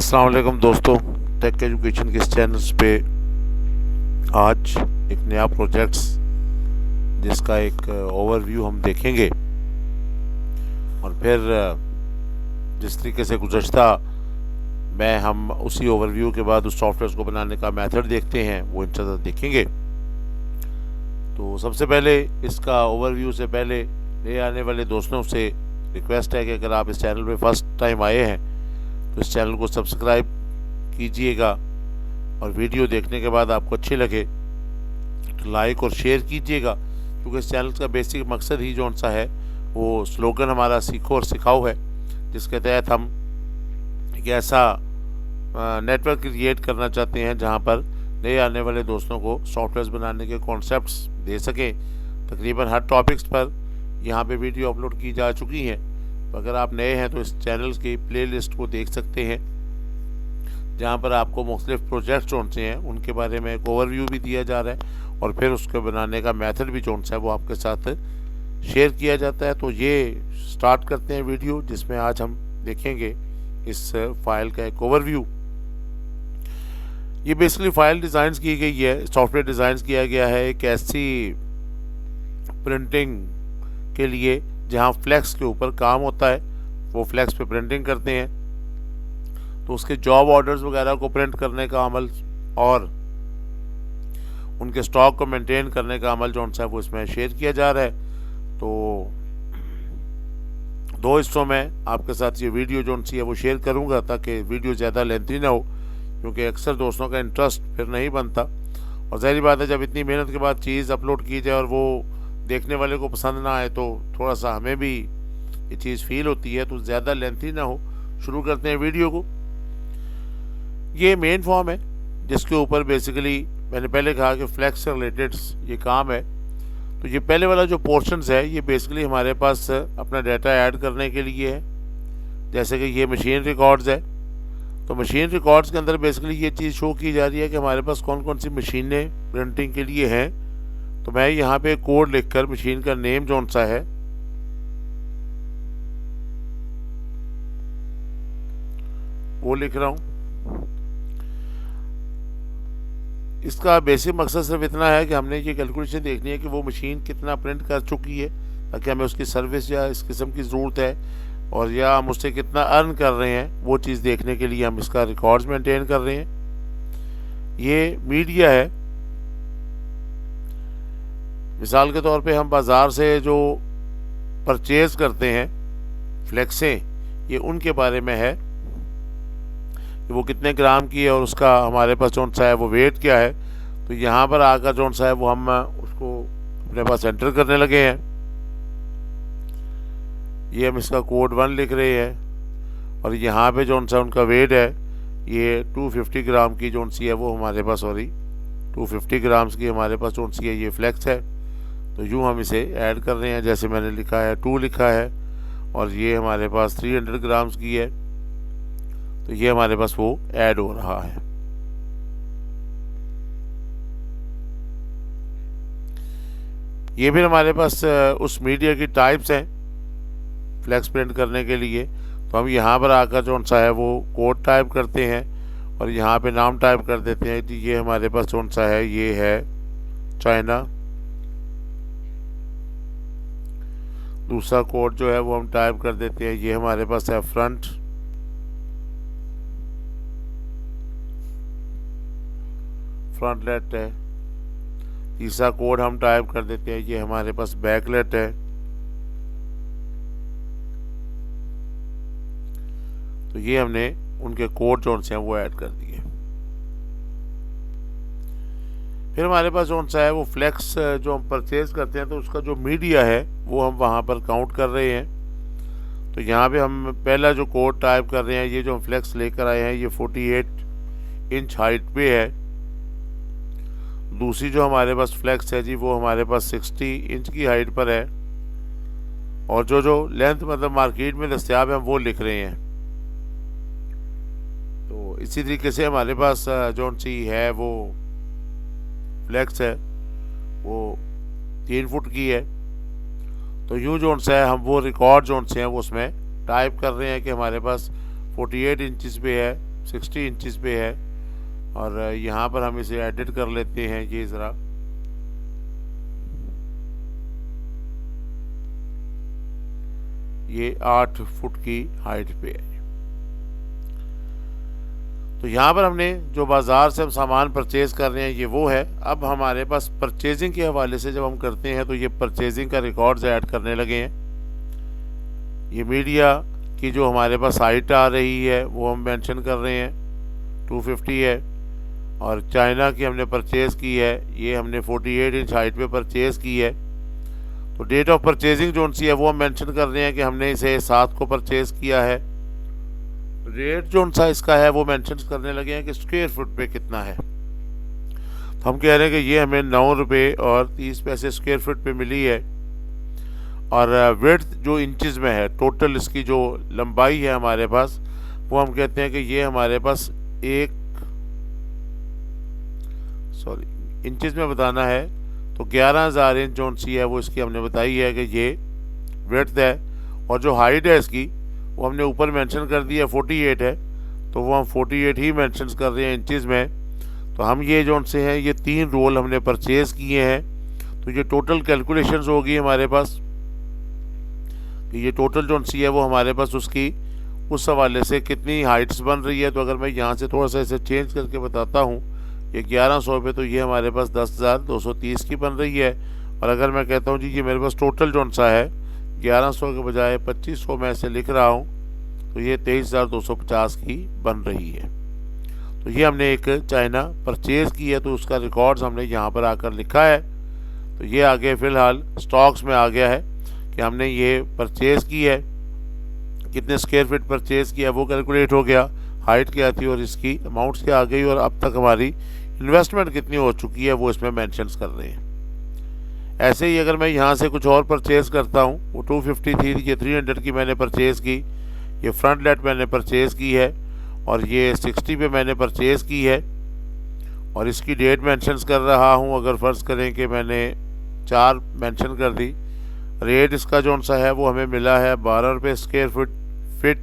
अस्सलाम वालेकुम दोस्तों, टेक एजुकेशन के इस चैनल्स पे आज एक नया प्रोजेक्ट्स जिसका एक ओवरव्यू हम देखेंगे और फिर जिस तरीके से गुज़श्ता में हम उसी ओवरव्यू के बाद उस सॉफ्टवेयर को बनाने का मेथड देखते हैं वो इंशाल्लाह देखेंगे। तो सबसे पहले इसका ओवरव्यू से पहले नए आने वाले दोस्तों से रिक्वेस्ट है कि अगर आप इस चैनल पे फर्स्ट टाइम आए हैं तो इस चैनल को सब्सक्राइब कीजिएगा और वीडियो देखने के बाद आपको अच्छी लगे तो लाइक और शेयर कीजिएगा, क्योंकि इस चैनल का बेसिक मकसद ही जो सा है वो स्लोगन हमारा सीखो और सिखाओ है, जिसके तहत हम एक ऐसा नेटवर्क क्रिएट करना चाहते हैं जहां पर नए आने वाले दोस्तों को सॉफ्टवेयर बनाने के कॉन्सेप्ट्स दे सकें। तकरीबन हर टॉपिक्स पर यहाँ पे वीडियो अपलोड की जा चुकी हैं। तो अगर आप नए हैं तो इस चैनल की प्लेलिस्ट को देख सकते हैं, जहाँ पर आपको मुख्तलिफ प्रोजेक्ट्स जो से हैं उनके बारे में एक ओवरव्यू भी दिया जा रहा है और फिर उसके बनाने का मेथड भी जो सा है वो आपके साथ शेयर किया जाता है। तो ये स्टार्ट करते हैं वीडियो, जिसमें आज हम देखेंगे इस फाइल का एक ओवरव्यू। ये बेसिकली फाइल डिज़ाइन की गई है, सॉफ्टवेयर डिज़ाइन किया गया है एक ऐसी प्रिंटिंग के लिए जहाँ फ्लैक्स के ऊपर काम होता है, वो फ्लैक्स पे प्रिंटिंग करते हैं। तो उसके जॉब ऑर्डर्स वगैरह को प्रिंट करने का अमल और उनके स्टॉक को मेंटेन करने का अमल जो सा है वो इसमें शेयर किया जा रहा है। तो दो हिस्सों में आपके साथ ये वीडियो जो सी है वो शेयर करूँगा ताकि वीडियो ज़्यादा लेंथी ना हो, क्योंकि अक्सर दोस्तों का इंटरेस्ट फिर नहीं बनता। और ज़ाहिर बात है जब इतनी मेहनत के बाद चीज़ अपलोड की जाए और वो देखने वाले को पसंद ना आए तो थोड़ा सा हमें भी ये चीज़ फील होती है। तो ज़्यादा लेंथी ना हो, शुरू करते हैं वीडियो को। ये मेन फॉर्म है जिसके ऊपर बेसिकली मैंने पहले कहा कि फ्लैक्स से रिलेटेड ये काम है। तो ये पहले वाला जो पोर्शंस है ये बेसिकली हमारे पास अपना डाटा ऐड करने के लिए है। जैसे कि ये मशीन रिकॉर्ड्स है, तो मशीन रिकॉर्ड्स के अंदर बेसिकली ये चीज़ शो की जा रही है कि हमारे पास कौन कौन सी मशीनें प्रिंटिंग के लिए हैं। तो मैं यहाँ पे कोड लिखकर मशीन का नेम जो सा है वो लिख रहा हूँ। इसका बेसिक मकसद सिर्फ इतना है कि हमने ये कैलकुलेशन देखनी है कि वो मशीन कितना प्रिंट कर चुकी है, ताकि हमें उसकी सर्विस या इस किस्म की ज़रूरत है और या हम उससे कितना अर्न कर रहे हैं वो चीज़ देखने के लिए हम इसका रिकॉर्ड्स मेंटेन कर रहे हैं। ये मीडिया है, मिसाल के तौर पे हम बाज़ार से जो परचेज़ करते हैं फ्लेक्सें, ये उनके बारे में है कि वो कितने ग्राम की है और उसका हमारे पास जो सा है वो वेट क्या है। तो यहाँ पर आकर जो सा है वो हम उसको अपने पास एंटर करने लगे हैं। ये हम इसका कोड 1 लिख रहे हैं और यहाँ पे जो सा उनका वेट है ये 250 ग्राम की जो सी है वो हमारे पास 250 ग्राम्स की हमारे पास जो सी है ये फ्लैक्स है। तो यूँ हम इसे ऐड कर रहे हैं, जैसे मैंने लिखा है 2 लिखा है और ये हमारे पास 300 ग्राम्स की है, तो ये हमारे पास वो ऐड हो रहा है। ये भी हमारे पास उस मीडिया की टाइप्स हैं फ्लैक्स प्रिंट करने के लिए। तो हम यहाँ पर आकर जो सा है वो कोड टाइप करते हैं और यहाँ पे नाम टाइप कर देते हैं कि ये हमारे पास जो सा है ये है चाइना। दूसरा कोड जो है वो हम टाइप कर देते हैं, ये हमारे पास है फ्रंटलेट है। तीसरा कोड हम टाइप कर देते हैं, ये हमारे पास बैकलेट है। तो ये हमने उनके कोड जो से हैं वो ऐड कर दिए। फिर हमारे पास जो सा है वो फ्लैक्स जो हम परचेज करते हैं तो उसका जो मीडिया है वो हम वहाँ पर काउंट कर रहे हैं। तो यहाँ पे हम पहला जो कोड टाइप कर रहे हैं, ये जो हम फ्लैक्स लेकर आए हैं ये 48 इंच हाइट पे है। दूसरी जो हमारे पास फ्लैक्स है जी वो हमारे पास 60 इंच की हाइट पर है और जो लेंथ मतलब मार्केट में दस्तियाब है हम वो लिख रहे हैं। तो इसी तरीके से हमारे पास जो सी है वो फ्लैक्स है वो 3 फुट की है। तो यूँ जो सा है हम वो रिकॉर्ड जो से हैं वो उसमें टाइप कर रहे हैं कि हमारे पास 48 इंचज़ पे है, 60 इंचज़ पे है। और यहाँ पर हम इसे एडिट कर लेते हैं। ये ज़रा ये 8 फुट की हाइट पे है। तो यहाँ पर हमने जो बाज़ार से हम सामान परचेज़ कर रहे हैं ये वो है। अब हमारे पास परचेजिंग के हवाले से जब हम करते हैं तो ये परचेजिंग का रिकॉर्ड्स ऐड करने लगे हैं। ये मीडिया की जो हमारे पास हाइट आ रही है वो हम मेंशन कर रहे हैं, 250 है। और चाइना की हमने परचेज़ की है, ये हमने 48 इंच हाइट पे परचेज़ की है। तो डेट ऑफ परचेजिंग जो सी है वो हम मेंशन कर रहे हैं कि हमने इसे 7 को परचेज़ किया है। रेट जो सा इसका है वो मेंशन करने लगे हैं कि स्क्वायर फुट पे कितना है। तो हम कह रहे हैं कि ये हमें 9 रुपये और 30 पैसे स्क्वायर फुट पे मिली है। और विड्थ जो इंचज़ में है, टोटल इसकी जो लंबाई है हमारे पास, वो हम कहते हैं कि ये हमारे पास इंचज़ में बताना है। तो 11,000 इंच जो सी है वो इसकी हमने बताई है कि ये विड्थ है। और जो हाइट है इसकी वो हमने ऊपर मेंशन कर दिया 48 है, तो वो हम 48 ही मेंशन कर रहे हैं इंचज़ में। तो हम ये जो से हैं ये 3 रोल हमने परचेज़ किए हैं। तो ये टोटल कैलकुलेशंस होगी हमारे पास। ये टोटल जो सी है वो हमारे पास उसकी उस हवाले से कितनी हाइट्स बन रही है। तो अगर मैं यहाँ से थोड़ा सा इसे चेंज करके बताता हूँ, ये 1100 पे, तो ये हमारे पास 10,230 की बन रही है। और अगर मैं कहता हूँ जी ये मेरे पास टोटल जो सा है 1100 के बजाय 2500 में ऐसे लिख रहा हूँ, तो ये 23,250 की बन रही है। तो ये हमने एक चाइना परचेज़ की है, तो उसका रिकॉर्ड्स हमने यहाँ पर आकर लिखा है। तो ये आगे फ़िलहाल स्टॉक्स में आ गया है कि हमने ये परचेज़ की है, कितने स्क्वायर फीट परचेज़ किया वो कैलकुलेट हो गया, हाइट क्या थी और इसकी अमाउंट्स क्या आ गई, और अब तक हमारी इन्वेस्टमेंट कितनी हो चुकी है वो इसमें मेंशंस कर रहे हैं। ऐसे ही अगर मैं यहाँ से कुछ और परचेज़ करता हूँ, वो 250 थी, ये 300 की मैंने परचेज़ की, ये फ्रंट लाइट मैंने परचेज़ की है, और ये 60 पे मैंने परचेज़ की है। और इसकी डेट मेंशंस कर रहा हूँ। अगर फ़र्ज़ करें कि मैंने 4 मेंशन कर दी, रेट इसका जो सा है वो हमें मिला है 12 रुपये स्क्वायर फिट।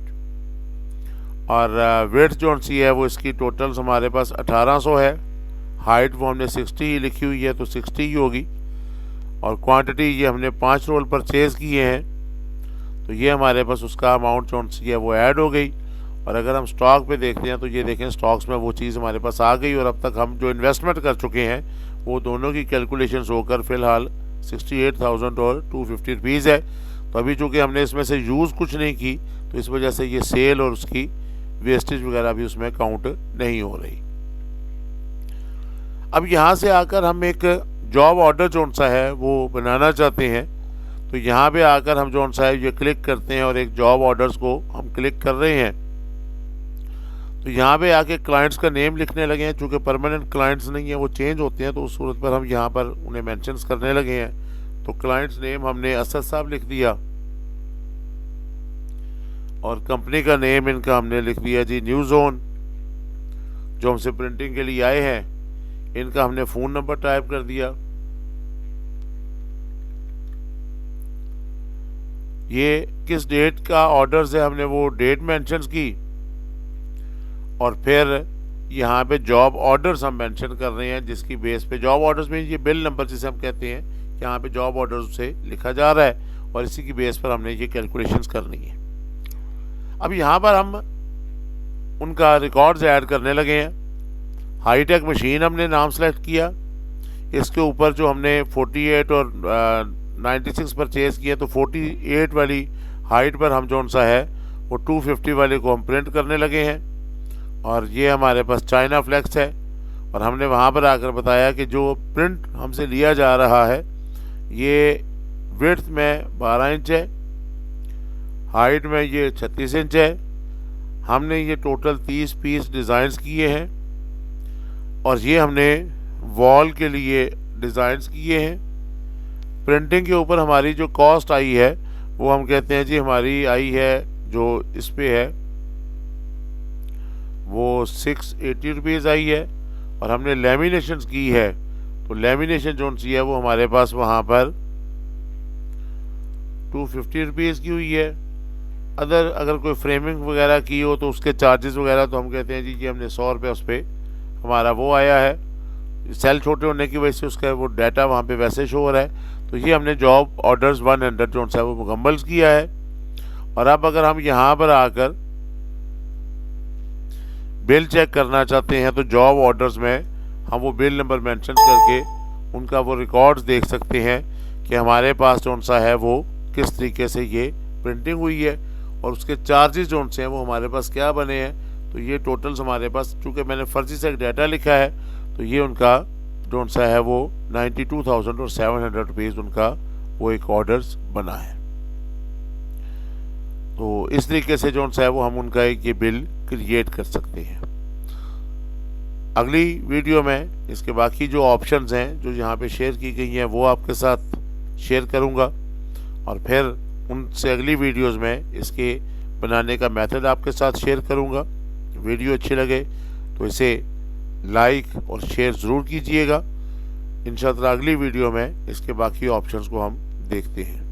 और विड्थ जो सी है वो इसकी टोटल्स हमारे पास 1800 है। हाइट वो हमने 60 ही लिखी हुई है, तो 60 ही होगी। और क्वांटिटी ये हमने 5 रोल परचेज़ किए हैं, तो ये हमारे पास उसका अमाउंट जो सी है वो ऐड हो गई। और अगर हम स्टॉक पे देखते हैं तो ये देखें स्टॉक्स में वो चीज़ हमारे पास आ गई। और अब तक हम जो इन्वेस्टमेंट कर चुके हैं वो दोनों की कैलकुलेशंस होकर फ़िलहाल 68,000 और 250 रुपीज़ है। तो अभी चूँकि हमने इसमें से यूज़ कुछ नहीं की, तो इस वजह से ये सेल और उसकी वेस्टेज वगैरह भी उसमें काउंट नहीं हो रही। अब यहाँ से आकर हम एक जॉब ऑर्डर जो सा है वो बनाना चाहते हैं। तो यहाँ पे आकर हम जो सा है ये क्लिक करते हैं और एक जॉब ऑर्डर्स को हम क्लिक कर रहे हैं। तो यहाँ पे आके क्लाइंट्स का नेम लिखने लगे हैं। चूँकि परमानेंट क्लाइंट्स नहीं है, वो चेंज होते हैं, तो उस सूरत पर हम यहाँ पर उन्हें मेंशंस करने लगे हैं। तो क्लाइंट्स नेम हमने असद साहब लिख दिया, और कंपनी का नेम इनका हमने लिख दिया जी न्यू जोन। जो हमसे प्रिंटिंग के लिए आए हैं इनका हमने फ़ोन नंबर टाइप कर दिया। ये किस डेट का ऑर्डर्स है हमने वो डेट मेंशंस की। और फिर यहाँ पे जॉब ऑर्डर्स हम मेंशन कर रहे हैं, जिसकी बेस पे जॉब ऑर्डर्स में ये बिल नंबर जिसे हम कहते हैं, यहाँ पे जॉब ऑर्डर्स से लिखा जा रहा है, और इसी की बेस पर हमने ये कैलकुलेशंस करनी है। अब यहाँ पर हम उनका रिकॉर्ड्स ऐड करने लगे हैं। हाईटेक मशीन हमने नाम सेलेक्ट किया, इसके ऊपर जो हमने 48 और 96 परचेज़ किया, तो 48 वाली हाइट पर हम जो सा है वो 250 वाले को हम प्रिंट करने लगे हैं। और ये हमारे पास चाइना फ्लेक्स है, और हमने वहाँ पर आकर बताया कि जो प्रिंट हमसे लिया जा रहा है ये विड्थ में 12 इंच है, हाइट में ये 36 इंच है। हमने ये टोटल 30 पीस डिज़ाइंस किए हैं, और ये हमने वॉल के लिए डिज़ाइंस किए हैं। प्रिंटिंग के ऊपर हमारी जो कॉस्ट आई है वो हम कहते हैं जी हमारी आई है, जो इस पे है वो 680 रुपीज़ आई है। और हमने लेमिनेशन की है, तो लेमिनेशन जो सी है वो हमारे पास वहाँ पर 250 रुपीज़ की हुई है। अदर अगर कोई फ्रेमिंग वगैरह की हो तो उसके चार्जेस वगैरह तो हम कहते हैं जी कि हमने 100 रुपये उस पर हमारा वो आया है। सेल छोटे होने की वजह से उसका वो डाटा वहाँ पे वैसे शो हो रहा है। तो ये हमने जॉब ऑर्डर्स 100 जो है वो मुकम्मल किया है। और अब अगर हम यहाँ पर आकर बिल चेक करना चाहते हैं तो जॉब ऑर्डर्स में हम वो बिल नंबर मेंशन करके उनका वो रिकॉर्ड्स देख सकते हैं कि हमारे पास जो सा है वो किस तरीके से ये प्रिंटिंग हुई है और उसके चार्जेस जो से हैं वो हमारे पास क्या बने हैं। तो ये टोटल्स हमारे पास, चूँकि मैंने फर्जी से एक डाटा लिखा है, तो ये उनका जो सा है वो 92,700 रुपीज़ उनका वो एक ऑर्डर्स बना है। तो इस तरीके से जो सा है वो हम उनका एक ये बिल क्रिएट कर सकते हैं। अगली वीडियो में इसके बाकी जो ऑप्शंस हैं जो यहाँ पे शेयर की गई हैं वो आपके साथ शेयर करूँगा और फिर उनसे अगली वीडियोस में इसके बनाने का मेथड आपके साथ शेयर करूँगा। वीडियो अच्छी लगे तो इसे लाइक और शेयर ज़रूर कीजिएगा। इंशाअल्लाह अगली वीडियो में इसके बाकी ऑप्शंस को हम देखते हैं।